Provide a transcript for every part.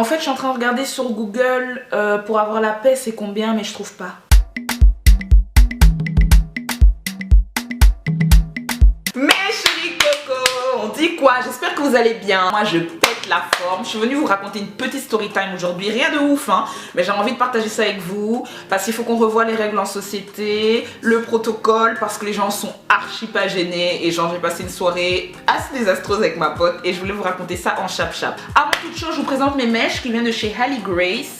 fait je suis en train de regarder sur Google pour avoir la paix c'est combien, mais je trouve pas. Mes chéris coco, on dit quoi? J'espère que vous allez bien. Moi je pète la forme. Je suis venue vous raconter une petite story time aujourd'hui. Rien de ouf hein, mais j'ai envie de partager ça avec vous parce qu'il faut qu'on revoie les règles en société, le protocole, parce que les gens sont archi pas gênés. Et genre j'ai passé une soirée assez désastreuse avec ma pote et je voulais vous raconter ça en chap-chap. Avant toute chose, je vous présente mes mèches qui viennent de chez Halle Grace.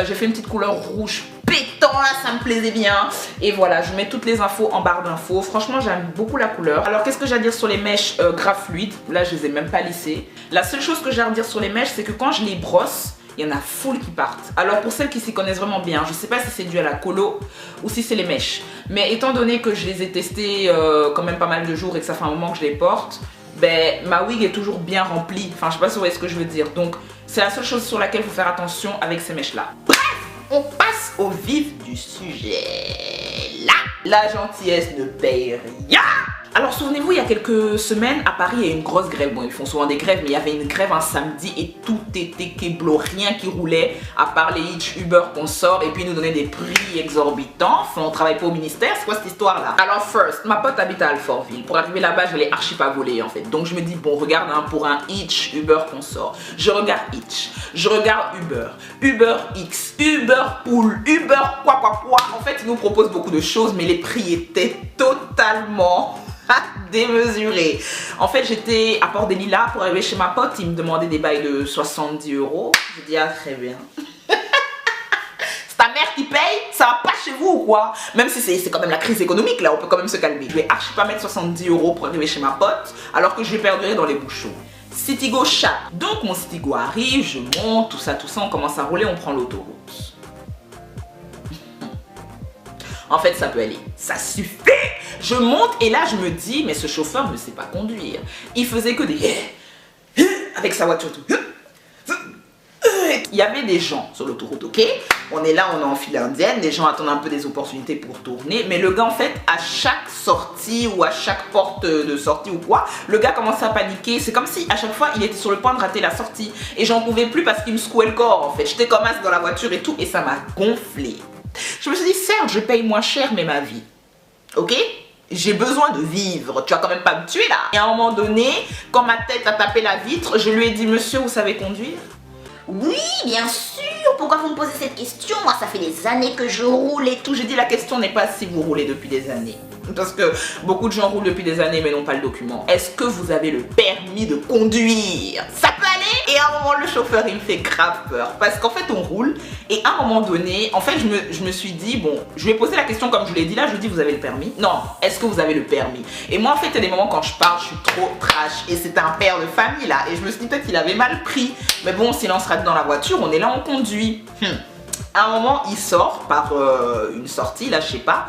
J'ai fait une petite couleur rouge pétant là, ça me plaisait bien. Et voilà, je mets toutes les infos en barre d'infos. Franchement, j'aime beaucoup la couleur. Alors, qu'est-ce que j'ai à dire sur les mèches grave fluides? Là, je les ai même pas lissées. La seule chose que j'ai à dire sur les mèches, c'est que quand je les brosse, il y en a full qui partent. Alors, pour celles qui s'y connaissent vraiment bien, je sais pas si c'est dû à la colo ou si c'est les mèches. Mais étant donné que je les ai testées quand même pas mal de jours et que ça fait un moment que je les porte, ben, ma wig est toujours bien remplie. Enfin, je sais pas si vous voyez ce que je veux dire. Donc, c'est la seule chose sur laquelle il faut faire attention avec ces mèches-là. Bref, on passe au vif du sujet. Là, la gentillesse ne paye rien. Alors, souvenez-vous, il y a quelques semaines, à Paris, il y a eu une grosse grève. Bon, ils font souvent des grèves, mais il y avait une grève un samedi et tout était kéblo. Rien qui roulait, à part les hitch Uber qu'on sort et puis ils nous donnaient des prix exorbitants. Enfin, on travaille pas au ministère, c'est quoi cette histoire-là? Alors, first, ma pote habite à Alfortville. Pour arriver là-bas, je l'ai archi pas volé en fait. Donc, je me dis, bon, regarde, hein, pour un hitch Uber qu'on sort. Je regarde hitch, je regarde Uber, Uber X, Uber Pool, Uber quoi. En fait, ils nous proposent beaucoup de choses, mais les prix étaient totalement démesuré. En fait, j'étais à Port-des-Lilas pour arriver chez ma pote. Il me demandait des bails de 70 €. Je dis, ah, très bien. C'est ta mère qui paye? Ça va pas chez vous ou quoi? Même si c'est quand même la crise économique, là, on peut quand même se calmer. Je vais archi pas mettre 70 € pour arriver chez ma pote, alors que je vais perdurer dans les bouchons. Citigo chat. Donc, mon Citigo arrive, je monte, tout ça, on commence à rouler, on prend l'autoroute. En fait, ça peut aller. Ça suffit. Je monte et là, je me dis, mais ce chauffeur ne sait pas conduire. Il faisait que des... avec sa voiture tout. Il y avait des gens sur l'autoroute, ok? On est là, on est en file indienne. Les gens attendent un peu des opportunités pour tourner. Mais le gars, en fait, à chaque sortie ou à chaque porte de sortie ou quoi, le gars commençait à paniquer. C'est comme si à chaque fois, il était sur le point de rater la sortie. Et j'en pouvais plus parce qu'il me secouait le corps, en fait. J'étais comme as dans la voiture et tout. Et ça m'a gonflé. Je me suis dit, certes, je paye moins cher, mais ma vie. Ok? J'ai besoin de vivre. Tu vas quand même pas me tuer là. Et à un moment donné, quand ma tête a tapé la vitre, je lui ai dit, monsieur, vous savez conduire? Oui, bien sûr. Pourquoi vous me posez cette question? Moi, ça fait des années que je roule et tout. J'ai dit, la question n'est pas si vous roulez depuis des années. Parce que beaucoup de gens roulent depuis des années mais n'ont pas le document. Est-ce que vous avez le permis de conduire? Ça peut aller? Et à un moment, le chauffeur, il me fait grave peur. Parce qu'en fait, on roule. Et à un moment donné, en fait, je me suis dit, bon, je lui ai posé la question comme je l'ai dit là. Je lui ai dit, vous avez le permis? Non. Est-ce que vous avez le permis? Et moi, en fait, il y a des moments quand je parle, je suis trop trash. Et c'est un père de famille là. Et je me suis dit, peut-être qu'il avait mal pris. Mais bon, s'il en sera dans la voiture, on est là, on conduit. À un moment, il sort par une sortie, là, je sais pas.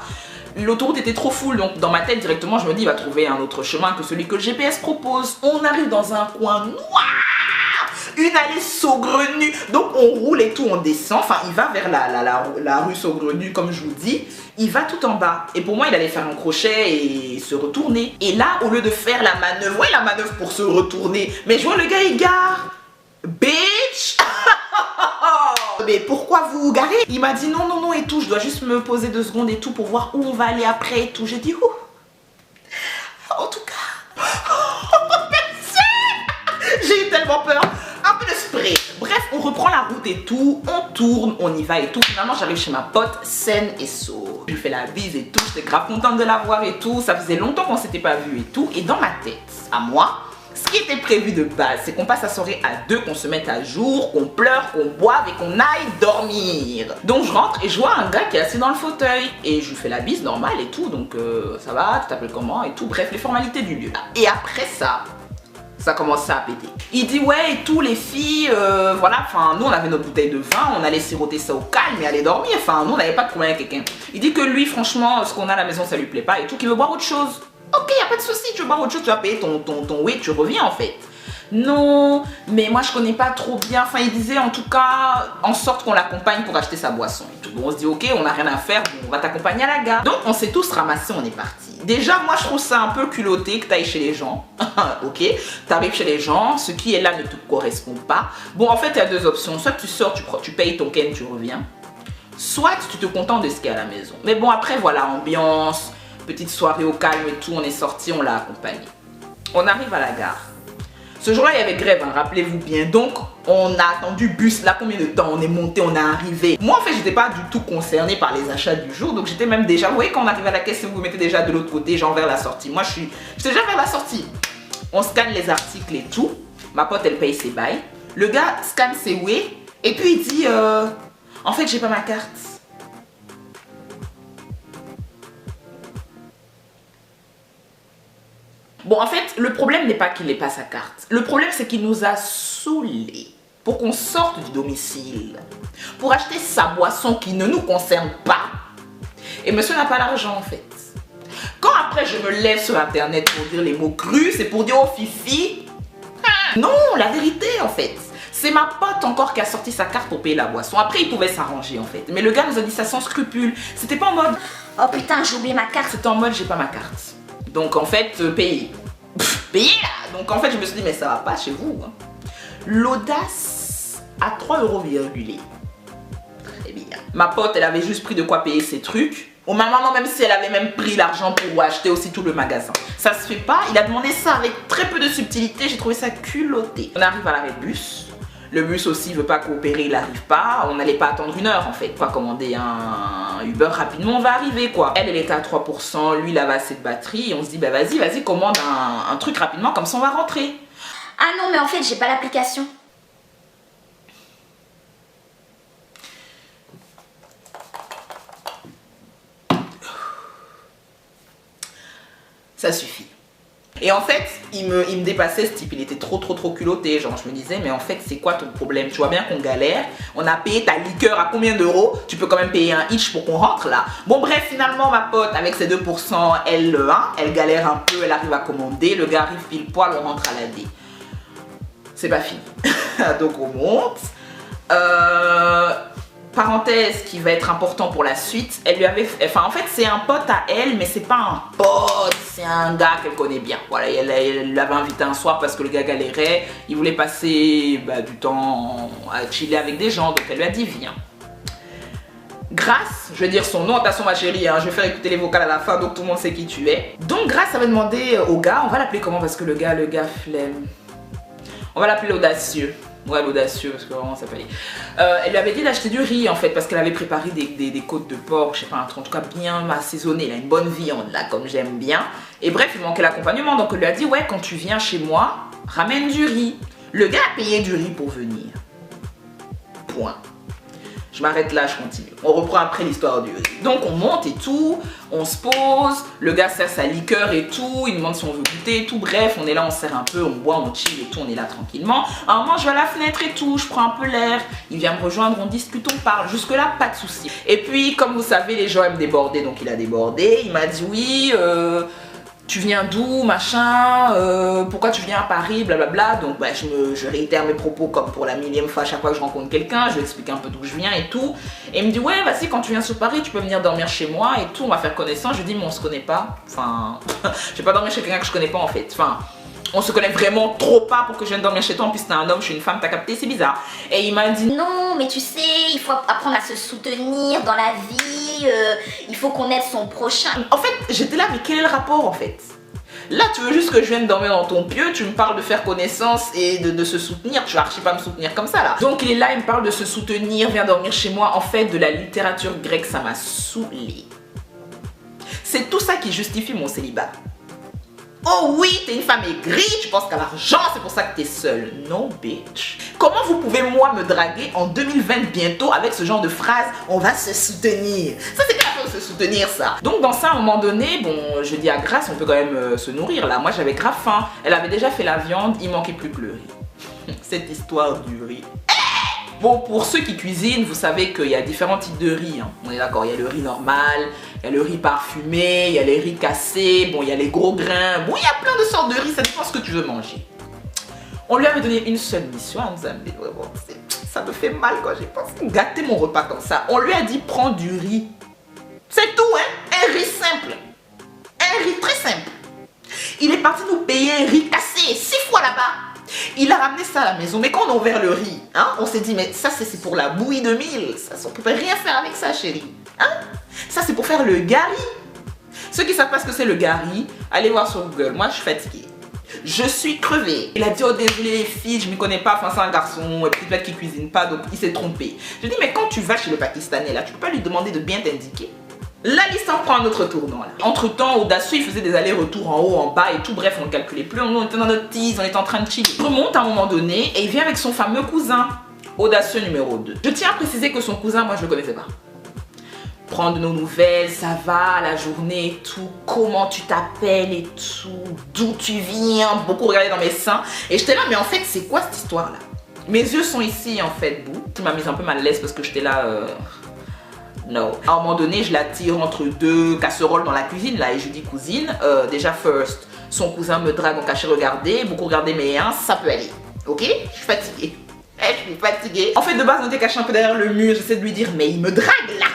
L'autoroute était trop full, donc dans ma tête directement je me dis il va trouver un autre chemin que celui que le GPS propose. On arrive dans un coin noir, une allée saugrenue, donc on roule et tout, on descend, enfin il va vers la rue saugrenue comme je vous dis, il va tout en bas. Et pour moi il allait faire un crochet et se retourner. Et là au lieu de faire la manœuvre, ouais la manœuvre pour se retourner, mais je vois le gars il gare. Bitch. Mais pourquoi vous vous garez? Il m'a dit non et tout, je dois juste me poser 2 secondes et tout pour voir où on va aller après et tout. J'ai dit ouh. En tout cas, j'ai eu tellement peur. Un peu de spray. Bref, on reprend la route et tout, on tourne, on y va et tout. Finalement, j'arrive chez ma pote saine et sauve. Je lui fais la bise et tout, j'étais grave contente de la voir et tout. Ça faisait longtemps qu'on s'était pas vu et tout. Et dans ma tête, à moi, ce qui était prévu de base, c'est qu'on passe la soirée à 2, qu'on se mette à jour, qu'on pleure, qu'on boive et qu'on aille dormir. Donc je rentre et je vois un gars qui est assis dans le fauteuil. Et je lui fais la bise normale et tout. Donc ça va, tu t'appelles comment et tout. Bref, les formalités du lieu. Et après ça commence à péter. Il dit ouais et tout les filles, voilà, enfin nous on avait notre bouteille de vin, on allait siroter ça au calme et aller dormir. Enfin nous on n'avait pas de problème avec quelqu'un. Il dit que lui franchement ce qu'on a à la maison ça lui plaît pas et tout, qu'il veut boire autre chose. Ok, y a pas de souci, tu veux boire autre chose, tu vas payer ton oui, tu reviens en fait. Non, mais moi je connais pas trop bien. Enfin, il disait en tout cas en sorte qu'on l'accompagne pour acheter sa boisson et tout. Bon, on se dit ok, on n'a rien à faire, bon, on va t'accompagner à la gare. Donc on s'est tous ramassés, on est partis. Déjà, moi je trouve ça un peu culotté que tu ailles chez les gens. Ok, tu arrives chez les gens, ce qui est là ne te correspond pas. Bon, en fait, il y a deux options. Soit tu sors, tu payes ton ken, tu reviens. Soit tu te contentes de ce qu'il y a à la maison. Mais bon, après voilà, ambiance, petite soirée au calme et tout, on est sortis, on l'a accompagné. On arrive à la gare. Ce jour-là, il y avait grève, hein, rappelez-vous bien. Donc, on a attendu bus. Là, combien de temps on est monté, on est arrivé. Moi, en fait, j'étais pas du tout concernée par les achats du jour. Donc, j'étais même déjà... Vous voyez, quand on arrive à la caisse, vous vous mettez déjà de l'autre côté, genre vers la sortie. Moi, j'étais déjà vers la sortie. On scanne les articles et tout. Ma pote, elle paye ses bails. Le gars scanne ses way. Et puis, il dit... en fait, j'ai pas ma carte. Bon, en fait, le problème n'est pas qu'il n'ait pas sa carte. Le problème, c'est qu'il nous a saoulés pour qu'on sorte du domicile, pour acheter sa boisson qui ne nous concerne pas. Et monsieur n'a pas l'argent, en fait. Quand après, je me lève sur Internet pour dire les mots crus, c'est pour dire oh Fifi. Non, la vérité, en fait. C'est ma pote encore qui a sorti sa carte pour payer la boisson. Après, il pouvait s'arranger, en fait. Mais le gars nous a dit ça sans scrupule. C'était pas en mode... Oh putain, j'ai oublié ma carte. C'était en mode j'ai pas ma carte. Donc en fait, payer. Payer là. Donc en fait, je me suis dit, mais ça va pas chez vous. Hein. L'audace à 3 €. Très bien. Ma pote, elle avait juste pris de quoi payer ses trucs. Au maman, même si elle avait même pris l'argent pour acheter aussi tout le magasin. Ça se fait pas. Il a demandé ça avec très peu de subtilité. J'ai trouvé ça culotté. On arrive à l'arrêt de bus. Le bus aussi veut pas coopérer, il n'arrive pas. On n'allait pas attendre 1 heure en fait. On va commander un Uber rapidement, on va arriver quoi. Elle était à 3%, lui il avait assez de batterie. Et on se dit bah vas-y, commande un truc rapidement, comme ça on va rentrer. Ah non, mais en fait, j'ai pas l'application. Ça suffit. Et en fait, il me dépassait ce type, il était trop culotté. Genre, je me disais, mais en fait, c'est quoi ton problème? Tu vois bien qu'on galère, on a payé ta liqueur à combien d'euros? Tu peux quand même payer un hitch pour qu'on rentre là. Bon, bref, finalement, ma pote, avec ses 2%, elle galère un peu, elle arrive à commander. Le gars arrive pile poil, on rentre à la D. C'est pas fini. Donc, on monte. Parenthèse qui va être important pour la suite, elle lui avait, enfin en fait c'est un pote à elle, mais c'est pas un pote, c'est un gars qu'elle connaît bien. Voilà, elle l'avait invité un soir parce que le gars galérait, il voulait passer du temps à chiller avec des gens, donc elle lui a dit viens. Grace, je vais dire son nom, attention ma chérie, hein, je vais faire écouter les vocales à la fin donc tout le monde sait qui tu es. Donc Grace avait demandé au gars, on va l'appeler comment parce que le gars flemme. On va l'appeler l'audacieux. Ouais, l'audacieux, parce que vraiment ça s'appelle. Elle lui avait dit d'acheter du riz en fait, parce qu'elle avait préparé des côtes de porc, je sais pas, un truc en tout cas bien assaisonné, elle a une bonne viande là, comme j'aime bien. Et bref, il manquait l'accompagnement, donc elle lui a dit ouais, quand tu viens chez moi, ramène du riz. Le gars a payé du riz pour venir. Point. Je m'arrête là, je continue. On reprend après l'histoire du riz. Donc on monte et tout, on se pose, le gars sert sa liqueur et tout, il demande si on veut goûter et tout. Bref, on est là, on sert un peu, on boit, on chill et tout, on est là tranquillement. À un moment, je vais à la fenêtre et tout, je prends un peu l'air, il vient me rejoindre, on discute, on parle. Jusque là, pas de souci. Et puis, comme vous savez, les gens aiment déborder, donc il a débordé. Il m'a dit oui, tu viens d'où, machin, pourquoi tu viens à Paris, blablabla. Donc je réitère mes propos comme pour la 1000e fois à chaque fois que je rencontre quelqu'un, je lui explique un peu d'où je viens et tout. Et il me dit ouais vas-y, quand tu viens sur Paris tu peux venir dormir chez moi et tout, on va faire connaissance. Je lui dis mais on se connaît pas, enfin je vais pas dormir chez quelqu'un que je connais pas en fait, enfin on se connaît vraiment trop pas pour que je vienne dormir chez toi. En plus t'es un homme, je suis une femme, t'as capté, c'est bizarre. Et il m'a dit non mais tu sais, il faut apprendre à se soutenir dans la vie, il faut qu'on aide son prochain. En fait j'étais là, mais quel est le rapport en fait? Là tu veux juste que je vienne dormir dans ton pieu, tu me parles de faire connaissance et de se soutenir, tu vas archi pas me soutenir comme ça là. Donc il est là, il me parle de se soutenir, viens dormir chez moi. En fait de la littérature grecque ça m'a saoulée. C'est tout ça qui justifie mon célibat. Oh oui, t'es une femme aigrie, tu penses qu'à l'argent, c'est pour ça que t'es seule. Non, bitch. Comment vous pouvez, moi, me draguer en 2020 bientôt avec ce genre de phrase, on va se soutenir? Ça, c'est pas la de se soutenir, ça. Donc, dans ça, à un moment donné, bon, je dis à Grace, on peut quand même se nourrir, là. Moi, j'avais grave faim. Elle avait déjà fait la viande, il manquait plus que le riz. Cette histoire du riz. Bon, pour ceux qui cuisinent, vous savez qu'il y a différents types de riz, hein. On est d'accord, il y a le riz normal, il y a le riz parfumé, il y a les riz cassés, bon, il y a les gros grains. Bon, il y a plein de sortes de riz, ça dépend ce que tu veux manger. On lui avait donné une seule mission, elle nous a dit vraiment, ça me fait mal quand j'y pense. Gâter mon repas comme ça. On lui a dit prends du riz. C'est tout, hein? Un riz simple. Un riz très simple. Il est parti nous payer un riz cassé 6 fois là-bas. Il a ramené ça à la maison. Mais quand on a ouvert le riz, hein, on s'est dit, mais ça c'est pour la bouillie de mil. Ça, on ne peut rien faire avec ça, chérie. Hein? Ça c'est pour faire le gari. Ceux qui ne savent pas ce que c'est le gari, allez voir sur Google. Moi, je suis fatiguée. Je suis crevée. Il a dit, oh désolé les filles, je ne m'y connais pas. Enfin, c'est un garçon, peut-être qu'il ne cuisine pas, donc il s'est trompé. Je dis, mais quand tu vas chez le Pakistanais, là, tu ne peux pas lui demander de bien t'indiquer. La liste en prend un autre tournant là. Entre temps, Audacieux il faisait des allers-retours en haut, en bas et tout. Bref, on ne calculait plus. On était dans notre tease, on était en train de chiller. Il remonte à un moment donné et il vient avec son fameux cousin, Audacieux numéro 2. Je tiens à préciser que son cousin, moi je le connaissais pas. Prendre de nos nouvelles, ça va, la journée et tout, comment tu t'appelles et tout, d'où tu viens, beaucoup regardé dans mes seins. Et j'étais là, mais en fait, c'est quoi cette histoire là? Mes yeux sont ici en fait, bou. Tu m'as mis un peu mal à l'aise parce que j'étais là. Non. À un moment donné, je la tire entre deux casseroles dans la cuisine là et je dis cousine, déjà first, son cousin me drague en caché regarder, beaucoup regarder mes uns, ça peut aller. Ok? Je suis fatiguée. Je suis fatiguée. En fait, de base, on était caché un peu derrière le mur, j'essaie de lui dire, mais il me drague là.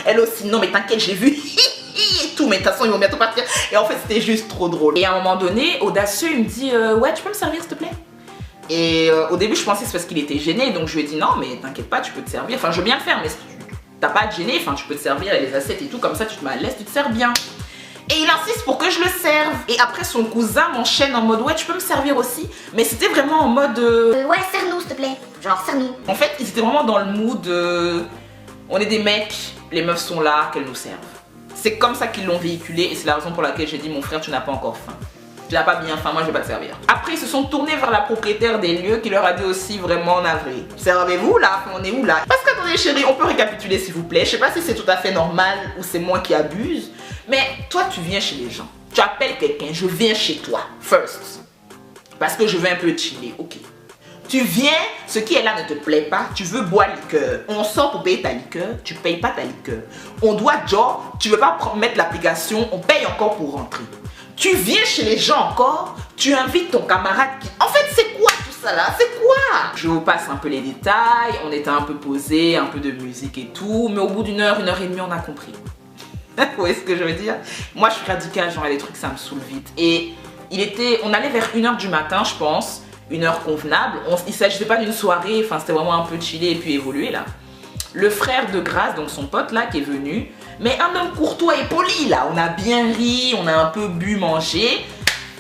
Elle aussi, non mais t'inquiète, j'ai vu et tout, mais de toute façon ils vont bientôt partir. Et en fait c'était juste trop drôle. Et à un moment donné, Audacieux il me dit ouais, tu peux me servir s'il te plaît? Et au début je pensais que c'est parce qu'il était gêné, donc je lui ai dit non mais t'inquiète pas, tu peux te servir. Enfin je veux bien le faire, mais si t'as pas à te gêner, enfin tu peux te servir les assiettes et tout, comme ça tu te mets à l'aise, tu te sers bien. Et il insiste pour que je le serve. Et après son cousin m'enchaîne en mode ouais tu peux me servir aussi. Mais c'était vraiment en mode ouais sers-nous s'il te plaît. Genre sers-nous. En fait ils étaient vraiment dans le mood on est des mecs, les meufs sont là, qu'elles nous servent. C'est comme ça qu'ils l'ont véhiculé et c'est la raison pour laquelle j'ai dit mon frère tu n'as pas encore faim. Tu n'as pas bien faim, moi je vais pas te servir. Après ils se sont tournés vers la propriétaire des lieux qui leur a dit aussi vraiment navré. Servez-vous là, on est où là? Parce qu'attendez chérie, on peut récapituler s'il vous plaît. Je sais pas si c'est tout à fait normal ou c'est moi qui abuse. Mais toi tu viens chez les gens. Tu appelles quelqu'un, je viens chez toi, first. Parce que je veux un peu chiller, ok. Tu viens, ce qui est là ne te plaît pas, tu veux boire liqueur. On sort pour payer ta liqueur, tu payes pas ta liqueur. On doit genre, tu veux pas mettre l'application, on paye encore pour rentrer. Tu viens chez les gens encore, tu invites ton camarade qui... En fait, c'est quoi tout ça là? C'est quoi? Je vous passe un peu les détails, on était un peu posé, un peu de musique et tout, mais au bout d'une heure et demie, on a compris. Vous voyez ce que je veux dire? Moi, je suis radicale, genre les trucs, ça me saoule vite. Et on allait vers 1h du matin, je pense. Une heure convenable, il ne s'agissait pas d'une soirée, enfin c'était vraiment un peu chillé et puis évolué là. Le frère de Grâce, donc son pote là qui est venu, mais un homme courtois et poli là, on a bien ri, on a un peu bu, mangé,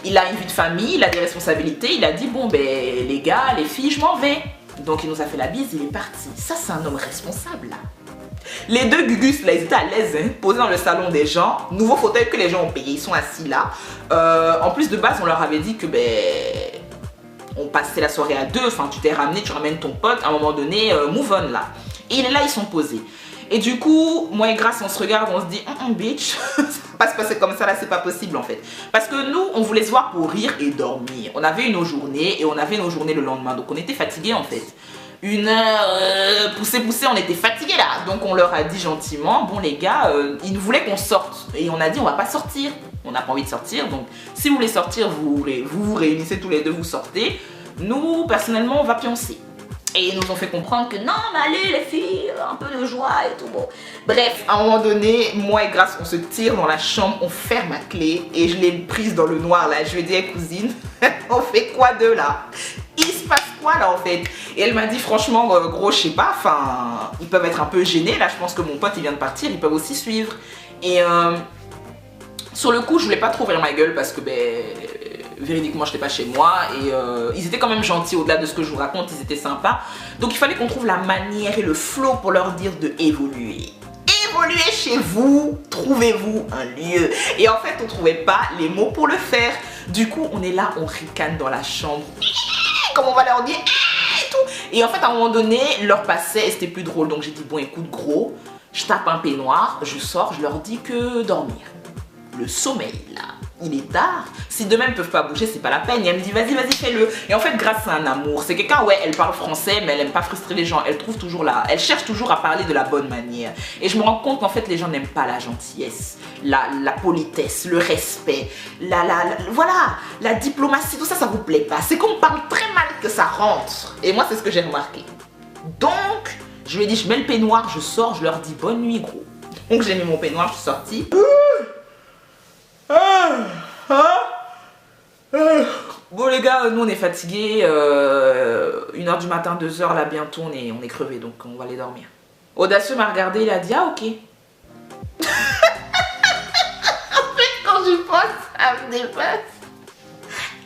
il a une vie de famille, il a des responsabilités, il a dit bon ben les gars, les filles, je m'en vais. Donc il nous a fait la bise, il est parti. Ça c'est un homme responsable là. Les deux Gugus là, ils étaient à l'aise, hein, posés dans le salon des gens, nouveau fauteuil que les gens ont payé, ils sont assis là. En plus de base on leur avait dit que on passait la soirée à deux, enfin tu t'es ramené, tu ramènes ton pote, à un moment donné, move on là. Et il est là, ils sont posés. Et du coup, moi et Grâce, on se regarde, on se dit, bitch, ça va pas se passer comme ça là, c'est pas possible en fait. Parce que nous, on voulait se voir pour rire et dormir. On avait nos journées et on avait nos journées le lendemain, donc on était fatigués en fait. 1 heure, poussé, on était fatigués là. Donc on leur a dit gentiment, bon les gars, ils voulaient qu'on sorte. Et on a dit, on va pas sortir. On n'a pas envie de sortir, donc si vous voulez sortir, vous vous réunissez tous les deux, vous sortez. Nous, personnellement, on va pioncer. Et ils nous ont fait comprendre que non, mais allez les filles, un peu de joie et tout bon. Bref, à un moment donné, moi et Grâce, on se tire dans la chambre, on ferme la clé et je l'ai prise dans le noir là. Je lui ai dit, hey, cousine, on fait quoi de là? Il se passe quoi là en fait? Et elle m'a dit franchement, gros, je sais pas, enfin, ils peuvent être un peu gênés. Là, je pense que mon pote, il vient de partir, ils peuvent aussi suivre. Et sur le coup, je voulais pas trop ouvrir ma gueule parce que véridiquement, j'étais pas chez moi et ils étaient quand même gentils au-delà de ce que je vous raconte, ils étaient sympas. Donc il fallait qu'on trouve la manière et le flow pour leur dire de évoluer. Évoluez chez vous, trouvez-vous un lieu. Et en fait, on trouvait pas les mots pour le faire. Du coup, on est là, on ricane dans la chambre. Comme on va leur dire et tout. Et en fait, à un moment donné, l'heure passait et c'était plus drôle. Donc j'ai dit, bon écoute gros, je tape un peignoir, je sors, je leur dis que dormir. le sommeil là. Il est tard. Si demain ils peuvent pas bouger, c'est pas la peine. Et elle me dit vas-y, vas-y, fais-le. Et en fait, grâce à un amour, c'est quelqu'un, ouais, elle parle français, mais elle aime pas frustrer les gens. Elle trouve toujours elle cherche toujours à parler de la bonne manière. Et je me rends compte qu'en fait, les gens n'aiment pas la gentillesse, la politesse, le respect, voilà, la diplomatie, tout ça, ça vous plaît pas. C'est qu'on parle très mal que ça rentre. Et moi, c'est ce que j'ai remarqué. Donc, je lui ai dit, je mets le peignoir, je sors, je leur dis bonne nuit, gros. Donc, j'ai mis mon peignoir, je suis sortie. Bon les gars, nous on est fatigués, 1h du matin, 2h là bientôt on est crevés, donc on va aller dormir. Audacieux m'a regardé, il a dit ah ok. En fait quand je pense, ça me dépasse.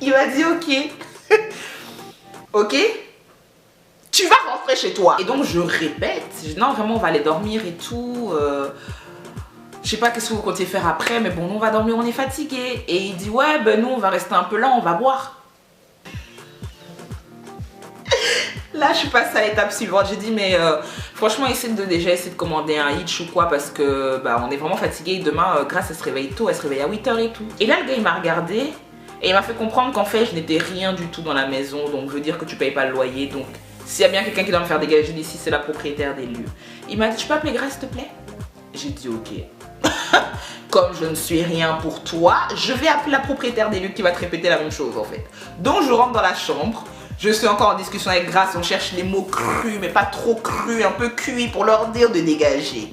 Il m'a dit ok. Ok, tu vas rentrer chez toi. Et donc je répète, je dis non vraiment on va aller dormir et tout. Je sais pas qu'est-ce que vous comptez faire après, mais bon, nous on va dormir, on est fatigué. Et il dit ouais, ben nous on va rester un peu là, on va boire. Là, je suis passée à l'étape suivante. J'ai dit mais franchement, essaie de commander un hitch ou quoi parce que bah on est vraiment fatigué. Demain, Grace elle se réveille tôt, elle se réveille à 8h et tout. Et là, le gars il m'a regardé et il m'a fait comprendre qu'en fait je n'étais rien du tout dans la maison, donc veut dire que tu payes pas le loyer. Donc s'il y a bien quelqu'un qui doit me faire dégager d'ici, c'est la propriétaire des lieux. Il m'a dit tu peux appeler Grace s'il te plaît? J'ai dit ok. Comme je ne suis rien pour toi, je vais appeler la propriétaire des lieux qui va te répéter la même chose en fait. Donc je rentre dans la chambre, je suis encore en discussion avec Grace, on cherche les mots crus, mais pas trop crus, un peu cuits pour leur dire de dégager.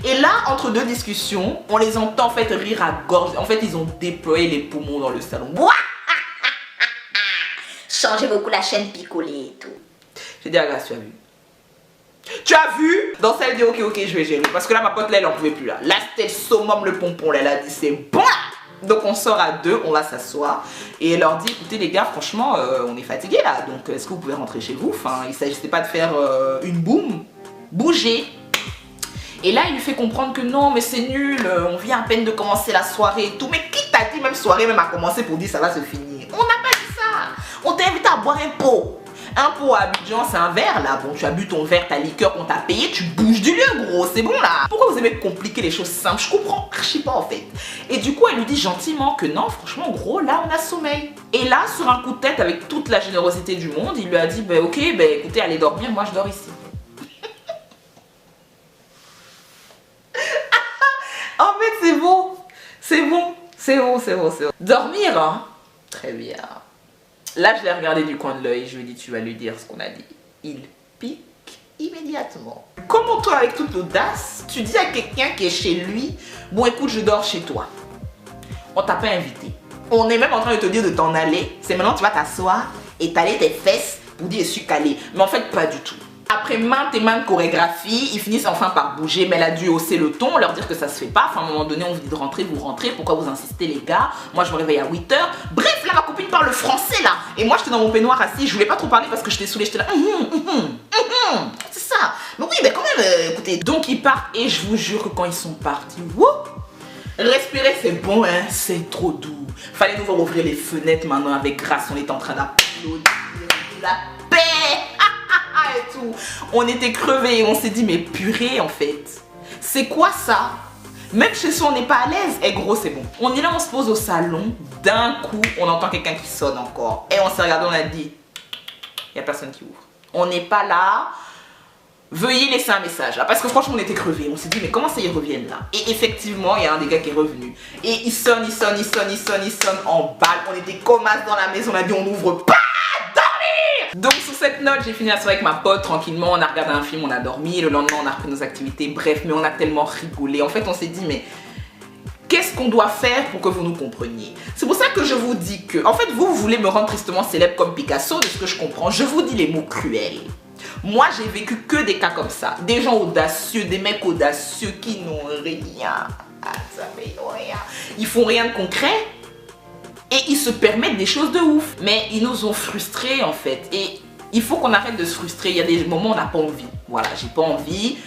Et là, entre deux discussions, on les entend en fait rire à gorge. En fait, ils ont déployé les poumons dans le salon. Changez beaucoup la chaîne picolée et tout. J'ai dit à Grace, tu as vu? Tu as vu? Dans celle dit ok ok je vais gérer. Parce que là ma pote là elle en pouvait plus là. Là c'était le summum le pompon là. Elle a dit c'est bon là. Donc on sort à deux, on va s'asseoir. Et elle leur dit écoutez les gars franchement on est fatigués là. Donc est-ce que vous pouvez rentrer chez vous? Enfin il s'agissait pas de faire une boum. Bougez. Et là il lui fait comprendre que non mais c'est nul. On vient à peine de commencer la soirée et tout. Mais qui t'a dit même soirée même à commencer pour dire ça va se finir? On n'a pas dit ça. On t'a invité à boire un pot. Un pot à Abidjan, c'est un verre là. Bon, tu as bu ton verre, ta liqueur qu'on t'a payé, tu bouges du lieu, gros, c'est bon là. Pourquoi vous aimez compliquer les choses simples? Je comprends archi pas en fait. Et du coup, elle lui dit gentiment que non, franchement, gros, là on a sommeil. Et là, sur un coup de tête, avec toute la générosité du monde, il lui a dit bah, ok, bah, écoutez, allez dormir, moi je dors ici. En fait, c'est bon. C'est bon. C'est bon, c'est bon, c'est bon. Dormir, hein? Très bien. Là, je l'ai regardé du coin de l'œil, je lui ai dit, tu vas lui dire ce qu'on a dit. Il pique immédiatement. Comment toi, avec toute l'audace, tu dis à quelqu'un qui est chez lui, bon écoute, je dors chez toi. On t'a pas invité. On est même en train de te dire de t'en aller. C'est maintenant tu vas t'asseoir et t'aller tes fesses pour dire je suis calé. Mais en fait, pas du tout. Après maintes et maintes chorégraphies, ils finissent enfin par bouger, mais elle a dû hausser le ton, leur dire que ça se fait pas. Enfin, à un moment donné, on vous dit de rentrer, vous rentrez. Pourquoi vous insistez, les gars? Moi, je me réveille à 8h. Bref, là, ma copine parle français, là. Et moi, j'étais dans mon peignoir assis. Je voulais pas trop parler parce que j'étais saoulée. J'étais là. C'est ça. Mais oui, mais quand même, écoutez. Donc, ils partent et je vous jure que quand ils sont partis, wouh! Respirer, c'est bon, hein. C'est trop doux. Fallait nous voir ouvrir les fenêtres maintenant avec Grace. On était en train d'applaudir. La paix! Et tout. On était crevés et on s'est dit mais purée en fait. C'est quoi ça? Même chez soi on n'est pas à l'aise. Et gros c'est bon. On est là, on se pose au salon. D'un coup on entend quelqu'un qui sonne encore. Et on s'est regardé, on a dit il n'y a personne qui ouvre. On n'est pas là. Veuillez laisser un message là. Parce que franchement on était crevés. On s'est dit mais comment ça ils reviennent là? Et effectivement il y a un des gars qui est revenu. Et il sonne en balle. On était comme as dans la maison. On a dit on n'ouvre pas. Donc sur cette note, j'ai fini la soirée avec ma pote tranquillement, on a regardé un film, on a dormi, le lendemain on a repris nos activités, bref, mais on a tellement rigolé. En fait on s'est dit mais qu'est-ce qu'on doit faire pour que vous nous compreniez? C'est pour ça que je vous dis que, en fait vous voulez me rendre tristement célèbre comme Picasso, de ce que je comprends, je vous dis les mots cruels. Moi j'ai vécu que des cas comme ça, des gens audacieux, des mecs audacieux qui n'ont rien, ils font rien de concret. Et ils se permettent des choses de ouf. Mais ils nous ont frustrés en fait. Et il faut qu'on arrête de se frustrer. Il y a des moments où on n'a pas envie. Voilà, j'ai pas envie.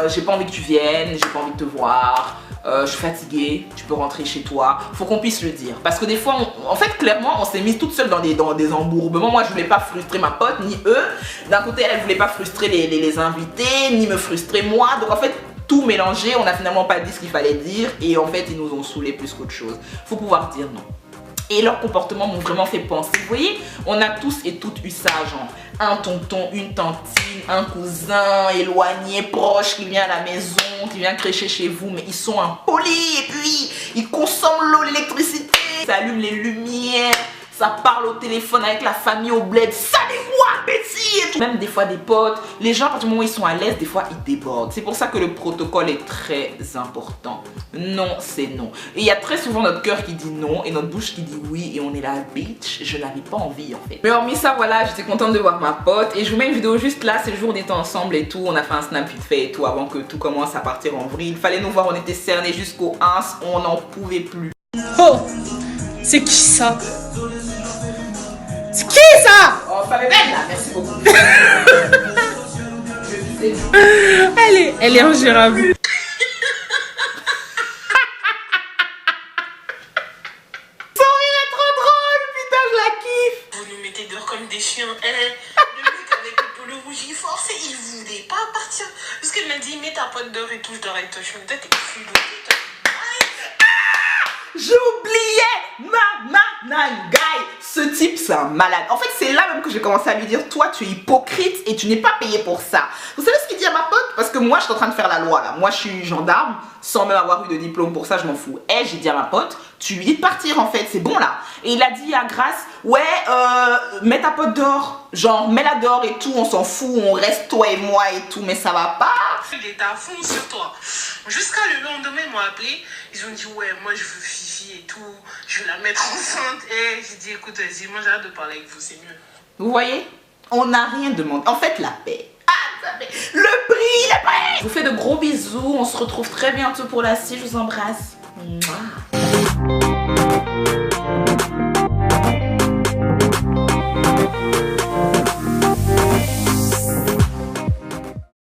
J'ai pas envie que tu viennes. J'ai pas envie de te voir. Je suis fatiguée. Tu peux rentrer chez toi. Faut qu'on puisse le dire. Parce que des fois, en fait, clairement, on s'est mis toute seule dans des embourbements. Moi, je voulais pas frustrer ma pote, ni eux. D'un côté, elle voulait pas frustrer les invités, ni me frustrer moi. Donc en fait, tout mélangé, on a finalement pas dit ce qu'il fallait dire et en fait ils nous ont saoulés plus qu'autre chose. Faut pouvoir dire non. Et leurs comportements m'ont vraiment fait penser. Vous voyez, on a tous et toutes eu ça, genre un tonton, une tantine, un cousin éloigné, proche qui vient à la maison, qui vient crécher chez vous, mais ils sont impolis et puis ils consomment l'eau, l'électricité, ça allume les lumières, ça parle au téléphone avec la famille au bled, salut moi Betty et tout. Même des fois des potes, les gens à partir du moment où ils sont à l'aise, des fois ils débordent. C'est pour ça que le protocole est très important. Non, c'est non. Et il y a très souvent notre cœur qui dit non et notre bouche qui dit oui et on est là, bitch, je n'avais pas envie en fait. Mais hormis ça, voilà, j'étais contente de voir ma pote et je vous mets une vidéo juste là, c'est le jour où on était ensemble et tout, on a fait un snap vite fait et tout avant que tout commence à partir en vrille. Il fallait nous voir, on était cernés jusqu'au 1, on n'en pouvait plus. Oh, c'est qui ça? C'est qui ça? Oh, fallait belle là, merci beaucoup. Elle est ingérable. Vous nous mettez dehors comme des chiens. Le mec avec le polo rouge, il forçait, il voulait pas partir. Parce qu'elle m'a dit, mets ta pote dehors et tout, je dors avec toi. Je suis peut-être culotté. J'oubliais Nangai. Ce type, c'est un malade. En fait, c'est là même que j'ai commencé à lui dire, toi, tu es hypocrite et tu n'es pas payé pour ça. Vous savez ce qu'il dit à ma pote? Parce que moi, je suis en train de faire la loi là. Moi, je suis gendarme, sans même avoir eu de diplôme pour ça, je m'en fous. Et j'ai dit à ma pote, tu lui dis de partir en fait, c'est bon là. Et il a dit à Grace, ouais, mets ta pote dehors. Genre, mets-la dehors et tout, on s'en fout, on reste toi et moi et tout, mais ça va pas. Il était à fond sur toi. Jusqu'à le lendemain, ils m'ont appelé. Ils ont dit, ouais, moi je veux Fifi et tout. Je veux la mettre enceinte. Et j'ai dit, écoute, vas-y, moi j'arrête de parler avec vous, c'est mieux. Vous voyez? On n'a rien demandé. En fait, la paix. Le prix, la paix. Je vous fais de gros bisous. On se retrouve très bientôt pour la suite. Je vous embrasse. Mouah.